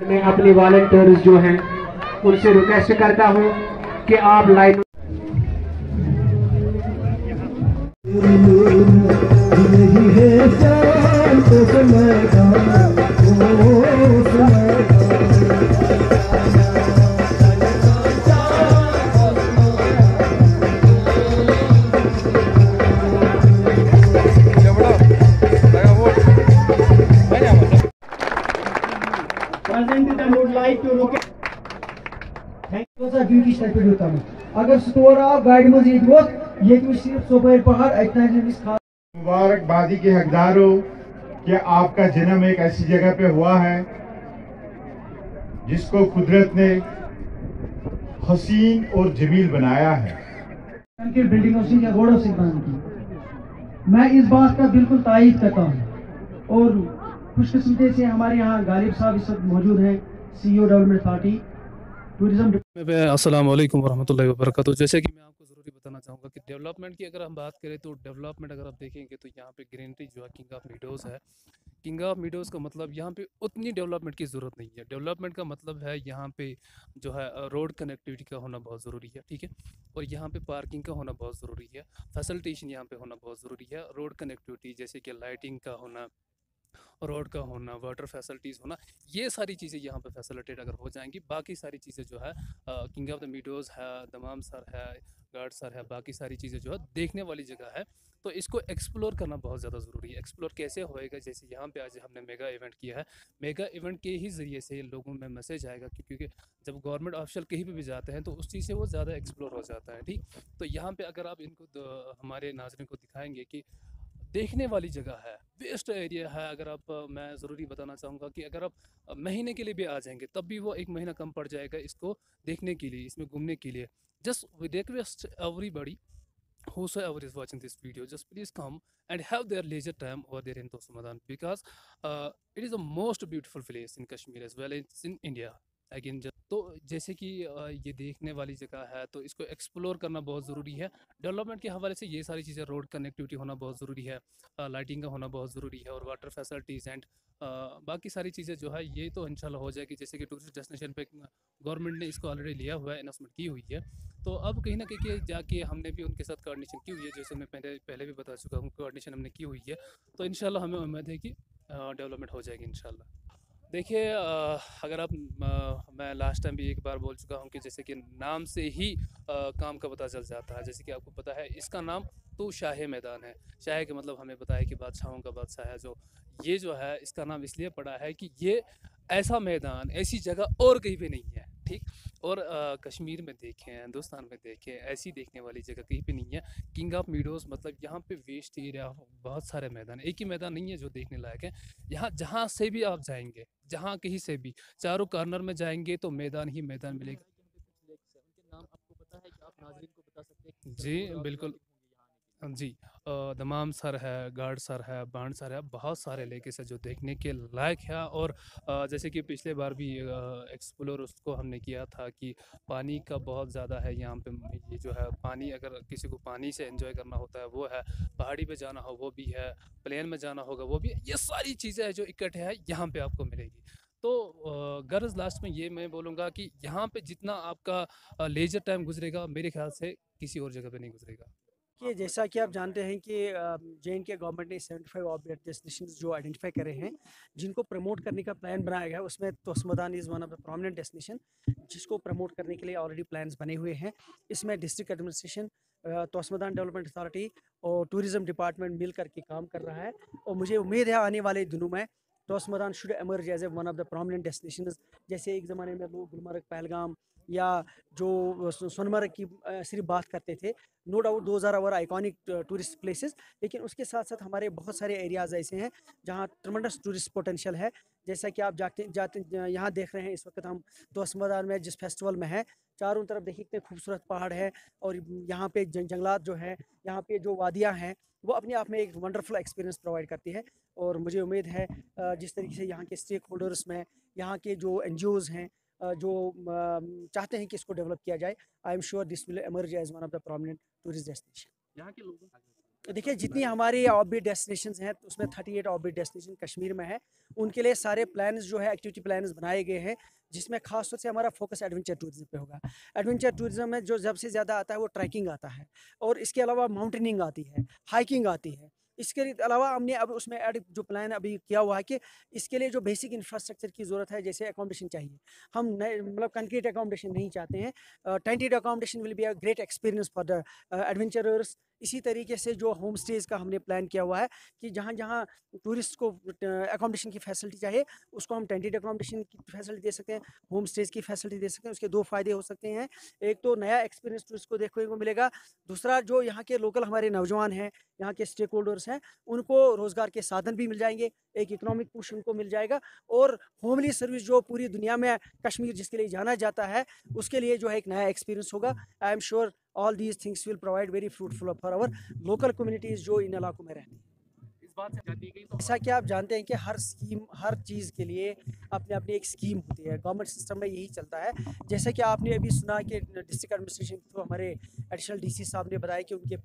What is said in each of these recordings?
मैं अपनी वॉलंटियर्स जो हैं उनसे रिक्वेस्ट करता हूं कि आप लाइन ड्यूटी अगर स्टोर आप गाड़ी मज ये सिर्फ सोपर पहाड़ मुबारकबादी के हकदार हो कि आपका जन्म एक ऐसी जगह पे हुआ है जिसको कुदरत ने हसीन और जमील बनाया है। बिल्डिंगों से या रोडों से बंद की मैं इस बात का बिल्कुल तायद करता हूँ और खुशकिस्मती से हमारे यहाँ गालिब साहब इस वक्त मौजूद हैं, CEO डेवलपमेंट अथॉरिटी टूरिज्म। अस्सलाम वालेकुम वरहमतुल्लाहि वबरकातुहू। जैसे कि मैं आपको ज़रूरी बताना चाहूँगा कि डेवलपमेंट की अगर हम बात करें तो डेवलपमेंट अगर आप देखेंगे तो यहाँ पे ग्रीनरी जो है किंग ऑफ मीडोज़ है। किंग ऑफ मीडोज़ का मतलब यहाँ पे उतनी डेवलपमेंट की ज़रूरत नहीं है। डेवलपमेंट का मतलब है यहाँ पे जो है रोड कनेक्टिविटी का होना बहुत ज़रूरी है, ठीक है। और यहाँ पे पार्किंग का होना बहुत ज़रूरी है, फैसिलिटेशन यहाँ पे होना बहुत ज़रूरी है। रोड कनेक्टिविटी जैसे कि लाइटिंग का होना, रोड का होना, वाटर फैसिलिटीज़ होना, ये सारी चीज़ें यहाँ पे फैसिलिटेट अगर हो जाएंगी, बाकी सारी चीज़ें जो है किंग ऑफ द मीडोज़ है, दमाम सर है, गार्ड सर है, बाकी सारी चीज़ें जो है देखने वाली जगह है। तो इसको एक्सप्लोर करना बहुत ज़्यादा ज़रूरी है। एक्सप्लोर कैसे होएगा, जैसे यहाँ पे आज हमने मेगा इवेंट किया है, मेगा इवेंट के ही ज़रिए से लोगों में मैसेज आएगा क्योंकि जब गवर्नमेंट ऑफिशियल कहीं पे भी जाते हैं तो उस चीज़ से वो ज़्यादा एक्सप्लोर हो जाता है, ठीक। तो यहाँ पे अगर आप इनको हमारे नाज़रीन को दिखाएंगे कि देखने वाली जगह है, बेस्ट एरिया है। अगर आप मैं ज़रूरी बताना चाहूँगा कि अगर आप महीने के लिए भी आ जाएंगे तब भी वो 1 महीना कम पड़ जाएगा इसको देखने के लिए, इसमें घूमने के लिए। Just we request everybody whosoever is watching this video, just please come and have their leisure time over there in Tosmadan because it is the most beautiful place in Kashmir as well as in India again। तो जैसे कि ये देखने वाली जगह है तो इसको एक्सप्लोर करना बहुत ज़रूरी है। डेवलपमेंट के हवाले से ये सारी चीज़ें, रोड कनेक्टिविटी होना बहुत ज़रूरी है, लाइटिंग का होना बहुत ज़रूरी है, और वाटर फैसिलिटीज़ एंड बाकी सारी चीज़ें जो है ये तो इंशाल्लाह हो जाएगी। जैसे कि टूरिस्ट डेस्टिनेशन पे गवर्नमेंट ने इसको ऑलरेडी लिया हुआ है, अनाउंसमेंट की हुई है। तो अब कहीं ना कहीं जाके हमने भी उनके साथ कोऑर्डिनेशन की हुई है, जैसे मैं पहले भी बता चुका हूँ, कोऑर्डिनेशन हमने की हुई है। तो इंशाल्लाह हमें उम्मीद है कि डेवलपमेंट हो जाएगी इंशाल्लाह। देखिए अगर आप मैं लास्ट टाइम भी एक बार बोल चुका हूँ कि जैसे कि नाम से ही काम का पता चल जाता है। जैसे कि आपको पता है इसका नाम तो शाह मैदान है। शाह के मतलब हमें पता है कि बादशाहों का बादशाह है। जो ये जो है इसका नाम इसलिए पड़ा है कि ये ऐसा मैदान, ऐसी जगह और कहीं पे नहीं है, ठीक। और कश्मीर में देखें, हिंदुस्तान में देखें, ऐसी देखने वाली जगह कहीं पे नहीं है। किंग ऑफ मीडोज़ मतलब यहाँ पे वेस्ट एरिया बहुत सारे मैदान, एक ही मैदान नहीं है जो देखने लायक है। यहाँ जहाँ से भी आप जाएंगे, जहाँ कहीं से भी चारों कॉर्नर में जाएंगे तो मैदान ही मैदान मिलेगा। जी बिल्कुल। जी दमाम सर है, गार्ड सर है, बांड सर है, बहुत सारे लेके से जो देखने के लायक है। और जैसे कि पिछले बार भी एक्सप्लोर उसको हमने किया था कि पानी का बहुत ज़्यादा है यहाँ पे। ये जो है पानी, अगर किसी को पानी से एंजॉय करना होता है वो है, पहाड़ी पे जाना हो वो भी है, प्लेन में जाना होगा वो भी है। ये सारी चीज़ें है जो इकट्ठे है यहाँ पे आपको मिलेगी। तो गर्ज लास्ट में ये मैं बोलूँगा कि यहाँ पे जितना आपका लेजर टाइम गुजरेगा मेरे ख्याल से किसी और जगह पे नहीं गुजरेगा। कि जैसा कि आप जानते हैं कि JNK गवर्नमेंट ने 75 ऑब्जेक्ट डेस्टिनेशंस जो आइडेंटिफाई करे हैं, जिनको प्रमोट करने का प्लान बनाया गया है, उसमें Tosamaidan is one of the prominent destination जिसको प्रमोट करने के लिए ऑलरेडी प्लान्स बने हुए हैं। इसमें district administration, Tosamaidan development authority और टूरिज्म डिपार्टमेंट मिल करके काम कर रहा है। और मुझे उम्मीद है आने वाले दिनों में Tosamaidan should emerge as a one of the prominent destination. जैसे एक ज़माने में लोग गुलमर्ग, पहलगाम या जो सोनमर्ग की सिर्फ बात करते थे। No doubt those are our iconic tourist places, लेकिन उसके साथ साथ हमारे बहुत सारे एरियाज़ ऐसे हैं जहाँ ट्रमेंडस टूरिस्ट पोटेंशियल है। जैसा कि आप जाते जाते यहाँ देख रहे हैं इस वक्त हम तोस्मदान में जिस फेस्टिवल में है, चारों तरफ देखिए कितने खूबसूरत पहाड़ है। और यहाँ पे जंगलात जो है, यहाँ पे जो वादियाँ हैं, वो अपने आप में एक वंडरफुल एक्सपीरियंस प्रोवाइड करती है। और मुझे उम्मीद है जिस तरीके से यहाँ के स्टेक होल्डर्स में, यहाँ के जो NGOs हैं जो चाहते हैं कि इसको डेवलप किया जाए, I am sure this will emerge as one of the prominent tourist destination. यहाँ के लोगों देखिए, जितनी हमारी ऑफबीट डेस्टिनेशंस हैं उसमें 38 ऑफबीट डेस्टिनेशन कश्मीर में है। उनके लिए सारे प्लान्स जो है, एक्टिविटी प्लान्स बनाए गए हैं, जिसमें खास तौर से हमारा फोकस एडवेंचर टूरिज्म पे होगा। एडवेंचर टूरिज्म में जो सबसे ज़्यादा आता है वो ट्रैकिंग आता है, और इसके अलावा माउंटेनिंग आती है, हाइकिंग आती है। इसके अलावा हमने अब उसमें जो प्लान अभी किया हुआ है कि इसके लिए जो बेसिक इंफ्रास्ट्रक्चर की ज़रूरत है, जैसे अकोमोडेशन चाहिए, हम नए मतलब कंक्रीट अकोमोडेशन नहीं चाहते हैं। Tented accommodation will be a great experience for the adventurers. इसी तरीके से जो होम स्टेज का हमने प्लान किया हुआ है कि जहाँ जहाँ टूरिस्ट को अकोमोडेशन की फैसिलिटी चाहिए, उसको हम टेंटेड अकोमोडेशन की फैसिलिटी दे सकते हैं, होम स्टेज की फैसिलिटी दे सकते हैं। उसके दो फ़ायदे हो सकते हैं, एक तो नया एक्सपीरियंस टूरिस्ट को देखने को मिलेगा, दूसरा जो यहाँ के लोकल हमारे नौजवान हैं, यहाँ के स्टेक होल्डर्स हैं, उनको रोज़गार के साधन भी मिल जाएंगे, एक इकोनॉमिक पुश उनको मिल जाएगा, और होमली सर्विस जो पूरी दुनिया में कश्मीर जिसके लिए जाना जाता है, उसके लिए जो है एक नया एक्सपीरियंस होगा। आई am sure all these things will provide very fruitful for our local communities जो इन इलाकों में रहती हैं। इस बात से जाती गई तो जैसा कि आप जानते हैं कि हर स्कीम, हर चीज़ के लिए अपनी अपनी एक स्कीम होती है, गवर्नमेंट सिस्टम में यही चलता है। जैसे कि आपने अभी सुना कि डिस्ट्रिक्ट एडमिनिस्ट्रेशन के थ्रू हमारे एडिशनल डीसी साहब ने बताया कि उनके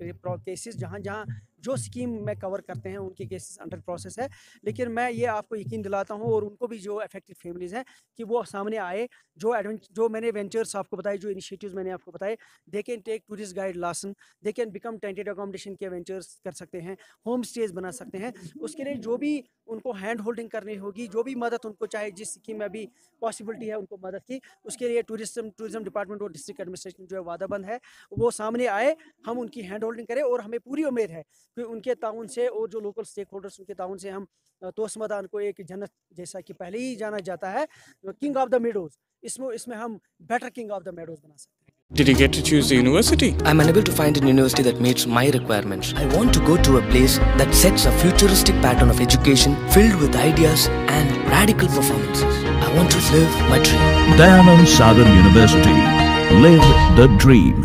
केसेस जहाँ जहाँ जो स्कीम में कवर करते हैं उनके केसेस अंडर प्रोसेस है। लेकिन मैं ये आपको यकीन दिलाता हूँ, और उनको भी जो अफेक्टेड फैमिलीज़ हैं, कि वो सामने आए। जो मैंने वेंचर्स आपको बताए, जो इनिशिएटिव्स मैंने आपको बताए, they can take tourist guide licence, they can become tented accommodation के वेंचर्स कर सकते हैं, होम स्टेज बना सकते हैं। उसके लिए जो भी उनको हैंड होल्डिंग करनी होगी, जो भी मदद उनको चाहे, जिस स्कीम में भी पॉसिबिलिटी है उनको मदद की, उसके लिए टूरिज्म डिपार्टमेंट और डिस्ट्रिक्ट एडमिनिस्ट्रेशन जो है वादाबंद है, वो सामने आए, हम उनकी हैंड होल्डिंग करें। और हमें पूरी उम्मीद है कि उनके ताउन से और जो लोकल स्टेक होल्डर्स उनके ताउन से हम तोसमदान को एक जन्नत, जैसा कि पहले ही जाना जाता है, किंग ऑफ द मेडोज, इसमें हम better king of the meadows बना सकते हैं। Did you get to choose the university? I'm unable to find an university that meets my requirements. I want to go to a place that sets a futuristic pattern of education filled with ideas and radical performances. I want to live my dream. Dayanand Sagar University. Live the dream.